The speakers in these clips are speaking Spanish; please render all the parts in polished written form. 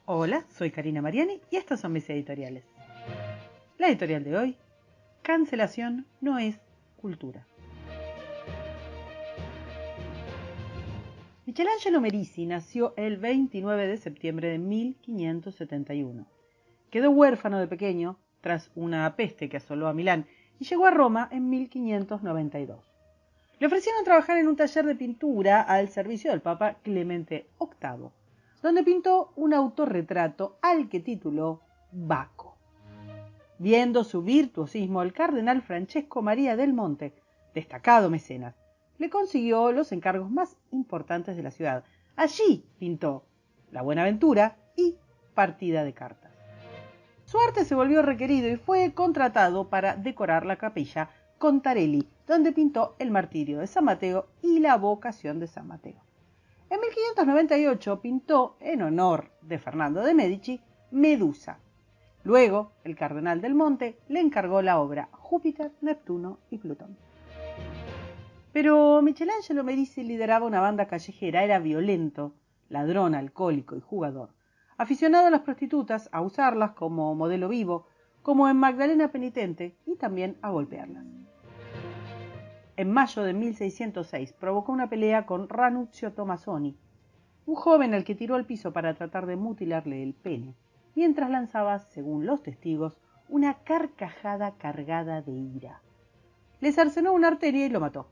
Hola, soy Karina Mariani y estas son mis editoriales. La editorial de hoy: cancelación no es cultura. Michelangelo Merisi nació el 29 de septiembre de 1571. Quedó huérfano de pequeño tras una peste que asoló a Milán y llegó a Roma en 1592. Le ofrecieron trabajar en un taller de pintura al servicio del Papa Clemente VIII, donde pintó un autorretrato al que tituló Baco. Viendo su virtuosismo, el cardenal Francesco María del Monte, destacado mecenas, le consiguió los encargos más importantes de la ciudad. Allí pintó La Buenaventura y Partida de cartas. Su arte se volvió requerido y fue contratado para decorar la capilla Contarelli, donde pintó el martirio de San Mateo y la vocación de San Mateo. En 1598 pintó, en honor de Fernando de Medici, Medusa. Luego, el cardenal del Monte le encargó la obra Júpiter, Neptuno y Plutón. Pero Michelangelo Merisi lideraba una banda callejera, era violento, ladrón, alcohólico y jugador, aficionado a las prostitutas, a usarlas como modelo vivo, como en Magdalena Penitente, y también a golpearlas. En mayo de 1606 provocó una pelea con Ranuccio Tommasoni, un joven al que tiró al piso para tratar de mutilarle el pene, mientras lanzaba, según los testigos, una carcajada cargada de ira. Le cercenó una arteria y lo mató.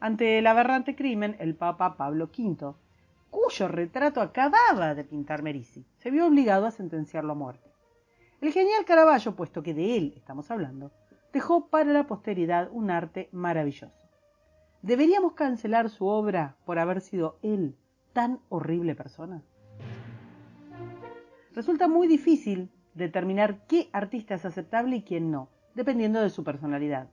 Ante el aberrante crimen, el Papa Pablo V, cuyo retrato acababa de pintar Merisi, se vio obligado a sentenciarlo a muerte. El genial Caravaggio, puesto que de él estamos hablando, dejó para la posteridad un arte maravilloso. ¿Deberíamos cancelar su obra por haber sido él tan horrible persona? Resulta muy difícil determinar qué artista es aceptable y quién no, dependiendo de su personalidad.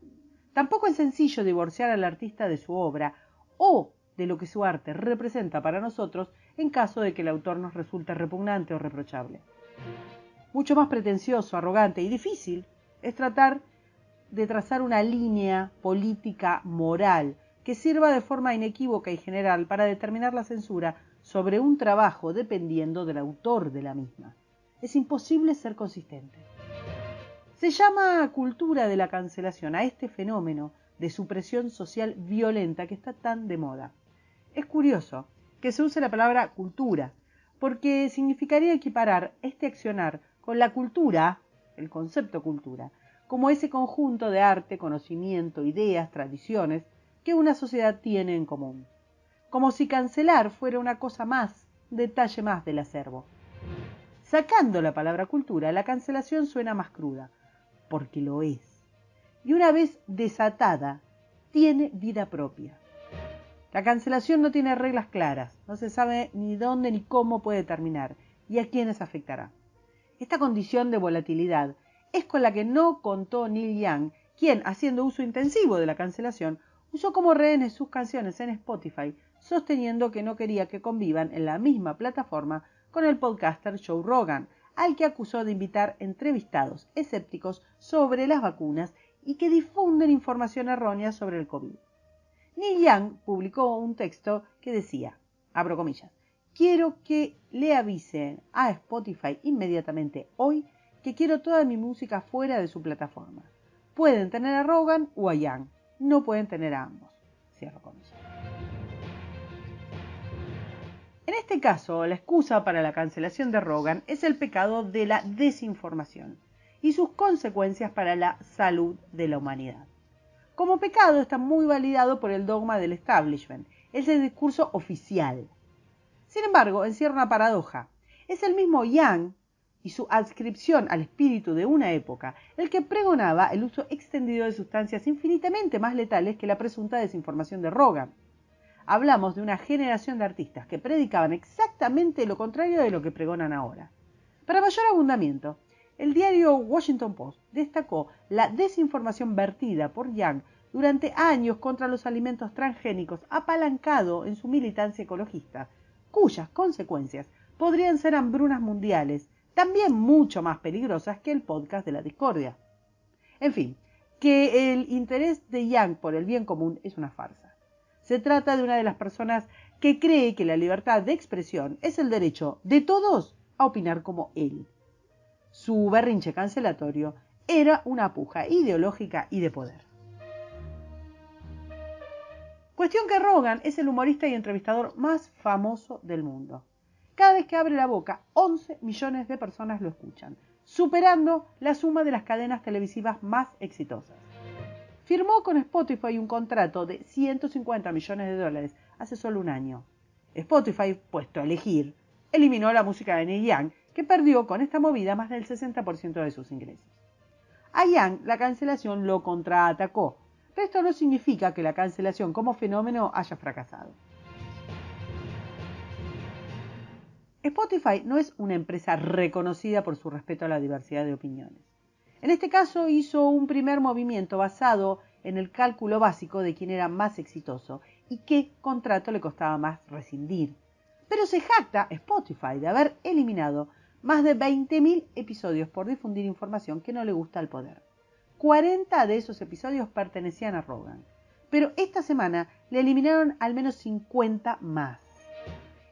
Tampoco es sencillo divorciar al artista de su obra o de lo que su arte representa para nosotros en caso de que el autor nos resulte repugnante o reprochable. Mucho más pretencioso, arrogante y difícil es tratar de trazar una línea política moral que sirva de forma inequívoca y general para determinar la censura sobre un trabajo dependiendo del autor de la misma. Es imposible ser consistente. Se llama cultura de la cancelación a este fenómeno de supresión social violenta que está tan de moda. Es curioso que se use la palabra cultura, porque significaría equiparar este accionar con la cultura, el concepto cultura, como ese conjunto de arte, conocimiento, ideas, tradiciones que una sociedad tiene en común. Como si cancelar fuera una cosa más, un detalle más del acervo. Sacando la palabra cultura, la cancelación suena más cruda, porque lo es. Y una vez desatada, tiene vida propia. La cancelación no tiene reglas claras, no se sabe ni dónde ni cómo puede terminar y a quiénes afectará. Esta condición de volatilidad es con la que no contó Neil Young, quien, haciendo uso intensivo de la cancelación, usó como rehenes sus canciones en Spotify, sosteniendo que no quería que convivan en la misma plataforma con el podcaster Joe Rogan, al que acusó de invitar entrevistados escépticos sobre las vacunas y que difunden información errónea sobre el COVID. Neil Young publicó un texto que decía, abro comillas, quiero que le avisen a Spotify inmediatamente hoy que quiero toda mi música fuera de su plataforma. Pueden tener a Rogan o a Young, no pueden tener a ambos. Cierro comillas. En este caso, la excusa para la cancelación de Rogan es el pecado de la desinformación y sus consecuencias para la salud de la humanidad. Como pecado está muy validado por el dogma del establishment, es el discurso oficial. Sin embargo, encierra una paradoja. Es el mismo Young y su adscripción al espíritu de una época el que pregonaba el uso extendido de sustancias infinitamente más letales que la presunta desinformación de Rogan. Hablamos de una generación de artistas que predicaban exactamente lo contrario de lo que pregonan ahora. Para mayor abundamiento, el diario Washington Post destacó la desinformación vertida por Young durante años contra los alimentos transgénicos, apalancado en su militancia ecologista, cuyas consecuencias podrían ser hambrunas mundiales, también mucho más peligrosas que el podcast de la discordia. En fin, que el interés de Young por el bien común es una farsa. Se trata de una de las personas que cree que la libertad de expresión es el derecho de todos a opinar como él. Su berrinche cancelatorio era una puja ideológica y de poder. Cuestión que Rogan es el humorista y entrevistador más famoso del mundo. Cada vez que abre la boca, 11 millones de personas lo escuchan, superando la suma de las cadenas televisivas más exitosas. Firmó con Spotify un contrato de $150 millones hace solo un año. Spotify, puesto a elegir, eliminó la música de Neil Young, que perdió con esta movida más del 60% de sus ingresos. A Young la cancelación lo contraatacó, pero esto no significa que la cancelación como fenómeno haya fracasado. Spotify no es una empresa reconocida por su respeto a la diversidad de opiniones. En este caso hizo un primer movimiento basado en el cálculo básico de quién era más exitoso y qué contrato le costaba más rescindir. Pero se jacta Spotify de haber eliminado más de 20.000 episodios por difundir información que no le gusta al poder. 40 de esos episodios pertenecían a Rogan, pero esta semana le eliminaron al menos 50 más.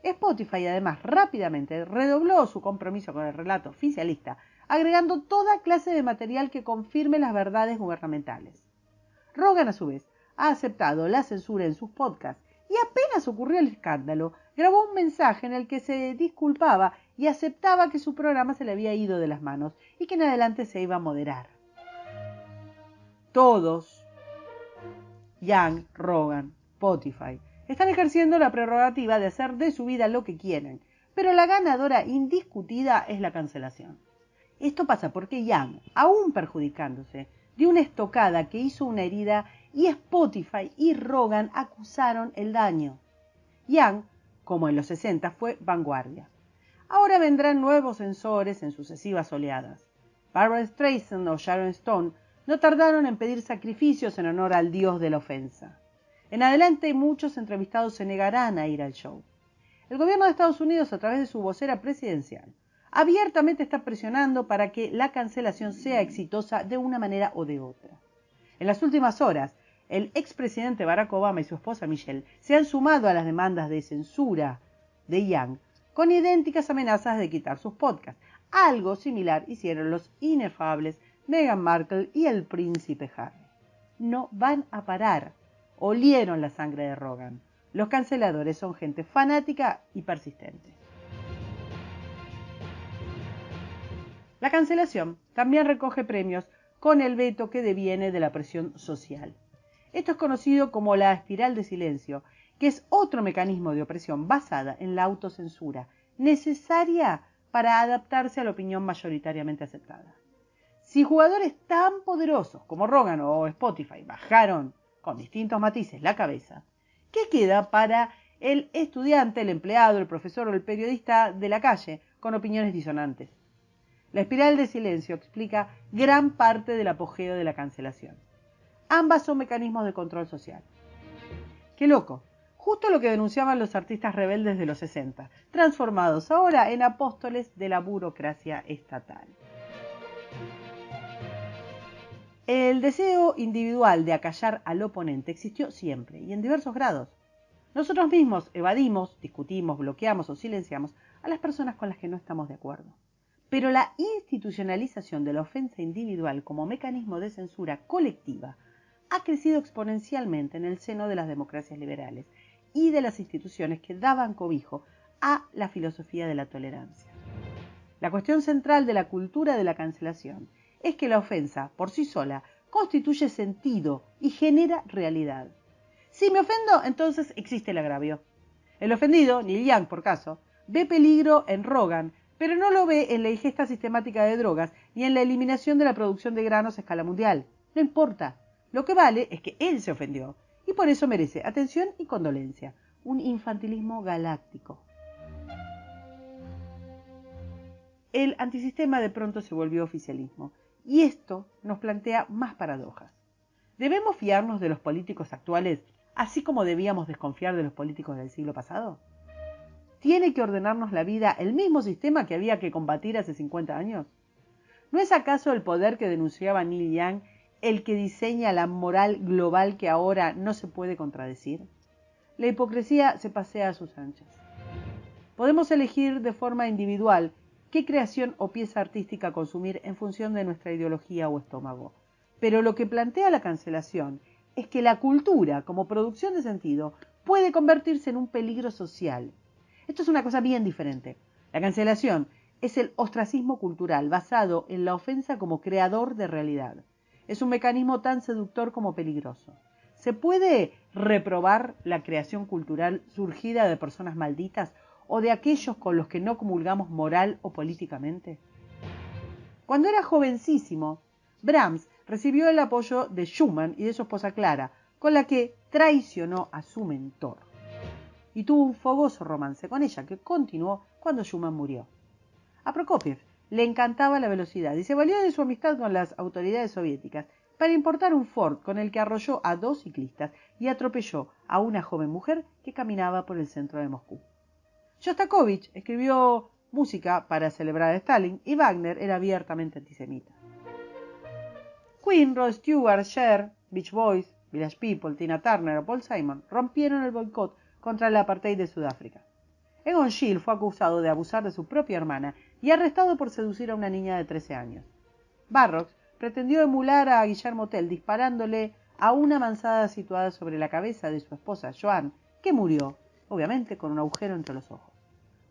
Spotify además rápidamente redobló su compromiso con el relato oficialista, agregando toda clase de material que confirme las verdades gubernamentales. Rogan a su vez ha aceptado la censura en sus podcasts y apenas ocurrió el escándalo, grabó un mensaje en el que se disculpaba y aceptaba que su programa se le había ido de las manos y que en adelante se iba a moderar. Todos, Young, Rogan, Spotify, están ejerciendo la prerrogativa de hacer de su vida lo que quieren, pero la ganadora indiscutida es la cancelación. Esto pasa porque Young, aún perjudicándose, dio una estocada que hizo una herida y Spotify y Rogan acusaron el daño. Young, como en los 60, fue vanguardia. Ahora vendrán nuevos censores en sucesivas oleadas. Barbra Streisand o Sharon Stone no tardaron en pedir sacrificios en honor al dios de la ofensa. En adelante muchos entrevistados se negarán a ir al show. El gobierno de Estados Unidos, a través de su vocera presidencial, abiertamente está presionando para que la cancelación sea exitosa de una manera o de otra. En las últimas horas, el expresidente Barack Obama y su esposa Michelle se han sumado a las demandas de censura de Young con idénticas amenazas de quitar sus podcasts. Algo similar hicieron los inefables Meghan Markle y el príncipe Harry. No van a parar. Olieron la sangre de Rogan. Los canceladores son gente fanática y persistente. La cancelación también recoge premios con el veto que deviene de la presión social. Esto es conocido como la espiral de silencio, que es otro mecanismo de opresión basada en la autocensura, necesaria para adaptarse a la opinión mayoritariamente aceptada. Si jugadores tan poderosos como Rogan o Spotify bajaron con distintos matices la cabeza, ¿qué queda para el estudiante, el empleado, el profesor o el periodista de la calle con opiniones disonantes? La espiral de silencio explica gran parte del apogeo de la cancelación. Ambas son mecanismos de control social. ¡Qué loco! Justo lo que denunciaban los artistas rebeldes de los 60, transformados ahora en apóstoles de la burocracia estatal. El deseo individual de acallar al oponente existió siempre y en diversos grados. Nosotros mismos evadimos, discutimos, bloqueamos o silenciamos a las personas con las que no estamos de acuerdo. Pero la institucionalización de la ofensa individual como mecanismo de censura colectiva ha crecido exponencialmente en el seno de las democracias liberales y de las instituciones que daban cobijo a la filosofía de la tolerancia. La cuestión central de la cultura de la cancelación es que la ofensa, por sí sola, constituye sentido y genera realidad. Si me ofendo, entonces existe el agravio. El ofendido, Neil Young por caso, ve peligro en Rogan, pero no lo ve en la ingesta sistemática de drogas ni en la eliminación de la producción de granos a escala mundial. No importa. Lo que vale es que él se ofendió y por eso merece atención y condolencia. Un infantilismo galáctico. El antisistema de pronto se volvió oficialismo y esto nos plantea más paradojas. ¿Debemos fiarnos de los políticos actuales así como debíamos desconfiar de los políticos del siglo pasado? ¿Tiene que ordenarnos la vida el mismo sistema que había que combatir hace 50 años? ¿No es acaso el poder que denunciaba Neil Young el que diseña la moral global que ahora no se puede contradecir? La hipocresía se pasea a sus anchas. Podemos elegir de forma individual qué creación o pieza artística consumir en función de nuestra ideología o estómago. Pero lo que plantea la cancelación es que la cultura, como producción de sentido, puede convertirse en un peligro social. Esto es una cosa bien diferente. La cancelación es el ostracismo cultural basado en la ofensa como creador de realidad. Es un mecanismo tan seductor como peligroso. ¿Se puede reprobar la creación cultural surgida de personas malditas o de aquellos con los que no comulgamos moral o políticamente? Cuando era jovencísimo, Brahms recibió el apoyo de Schumann y de su esposa Clara, con la que traicionó a su mentor. Y tuvo un fogoso romance con ella que continuó cuando Schumann murió. A Prokofiev le encantaba la velocidad y se valió de su amistad con las autoridades soviéticas para importar un Ford con el que arrolló a 2 ciclistas y atropelló a una joven mujer que caminaba por el centro de Moscú. Shostakovich escribió música para celebrar a Stalin y Wagner era abiertamente antisemita. Queen, Rod Stewart, Cher, Beach Boys, Village People, Tina Turner o Paul Simon rompieron el boicot contra el apartheid de Sudáfrica. Egon Schiele fue acusado de abusar de su propia hermana y arrestado por seducir a una niña de 13 años. Barrox pretendió emular a Guillermo Tell disparándole a una manzana situada sobre la cabeza de su esposa Joan, que murió, obviamente, con un agujero entre los ojos.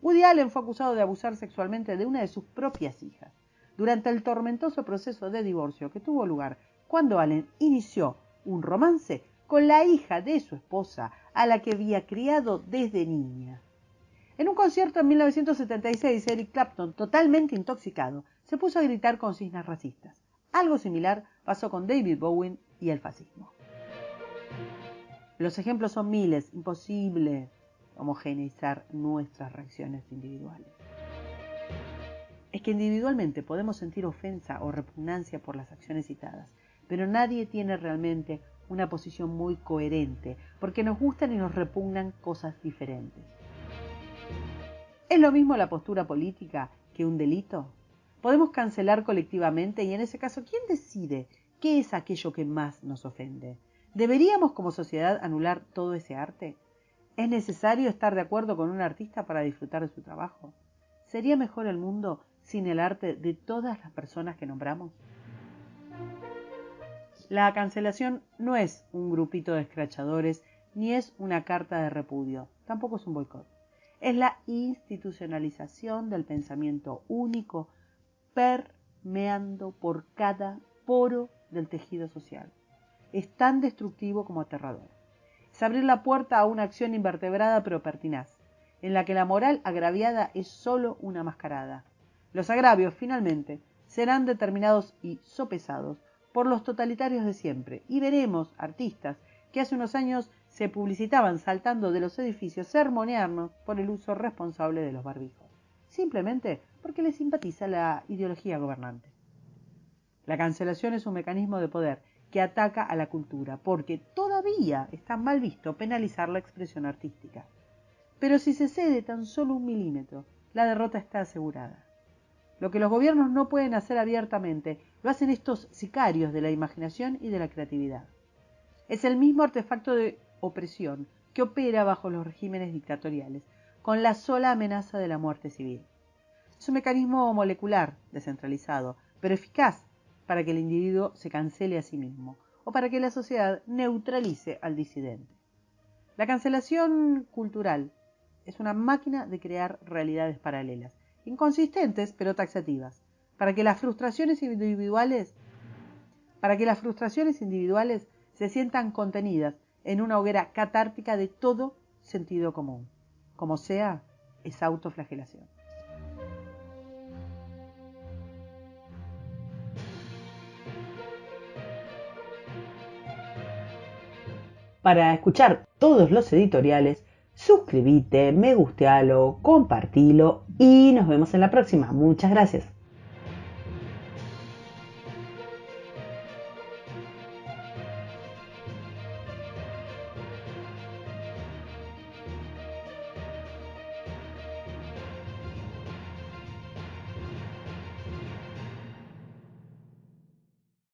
Woody Allen fue acusado de abusar sexualmente de una de sus propias hijas, durante el tormentoso proceso de divorcio que tuvo lugar cuando Allen inició un romance con la hija de su esposa, a la que había criado desde niña. En un concierto en 1976, Eric Clapton, totalmente intoxicado, se puso a gritar consignas racistas. Algo similar pasó con David Bowie y el fascismo. Los ejemplos son miles, imposible homogeneizar nuestras reacciones individuales. Es que individualmente podemos sentir ofensa o repugnancia por las acciones citadas, pero nadie tiene realmente una posición muy coherente, porque nos gustan y nos repugnan cosas diferentes. ¿Es lo mismo la postura política que un delito? ¿Podemos cancelar colectivamente y en ese caso, quién decide qué es aquello que más nos ofende? ¿Deberíamos como sociedad anular todo ese arte? ¿Es necesario estar de acuerdo con un artista para disfrutar de su trabajo? ¿Sería mejor el mundo sin el arte de todas las personas que nombramos? La cancelación no es un grupito de escrachadores ni es una carta de repudio, tampoco es un boicot. Es la institucionalización del pensamiento único permeando por cada poro del tejido social. Es tan destructivo como aterrador. Es abrir la puerta a una acción invertebrada pero pertinaz, en la que la moral agraviada es solo una mascarada. Los agravios, finalmente, serán determinados y sopesados por los totalitarios de siempre, y veremos artistas que hace unos años se publicitaban saltando de los edificios sermonearnos por el uso responsable de los barbijos, simplemente porque les simpatiza la ideología gobernante. La cancelación es un mecanismo de poder que ataca a la cultura, porque todavía está mal visto penalizar la expresión artística. Pero si se cede tan solo 1 milímetro, la derrota está asegurada. Lo que los gobiernos no pueden hacer abiertamente, lo hacen estos sicarios de la imaginación y de la creatividad. Es el mismo artefacto de opresión que opera bajo los regímenes dictatoriales, con la sola amenaza de la muerte civil. Es un mecanismo molecular, descentralizado, pero eficaz para que el individuo se cancele a sí mismo o para que la sociedad neutralice al disidente. La cancelación cultural es una máquina de crear realidades paralelas, inconsistentes pero taxativas, para que las frustraciones individuales se sientan contenidas en una hoguera catártica de todo sentido común. Como sea, es autoflagelación. Para escuchar todos los editoriales, suscríbete, me gustealo, compartilo y nos vemos en la próxima. Muchas gracias.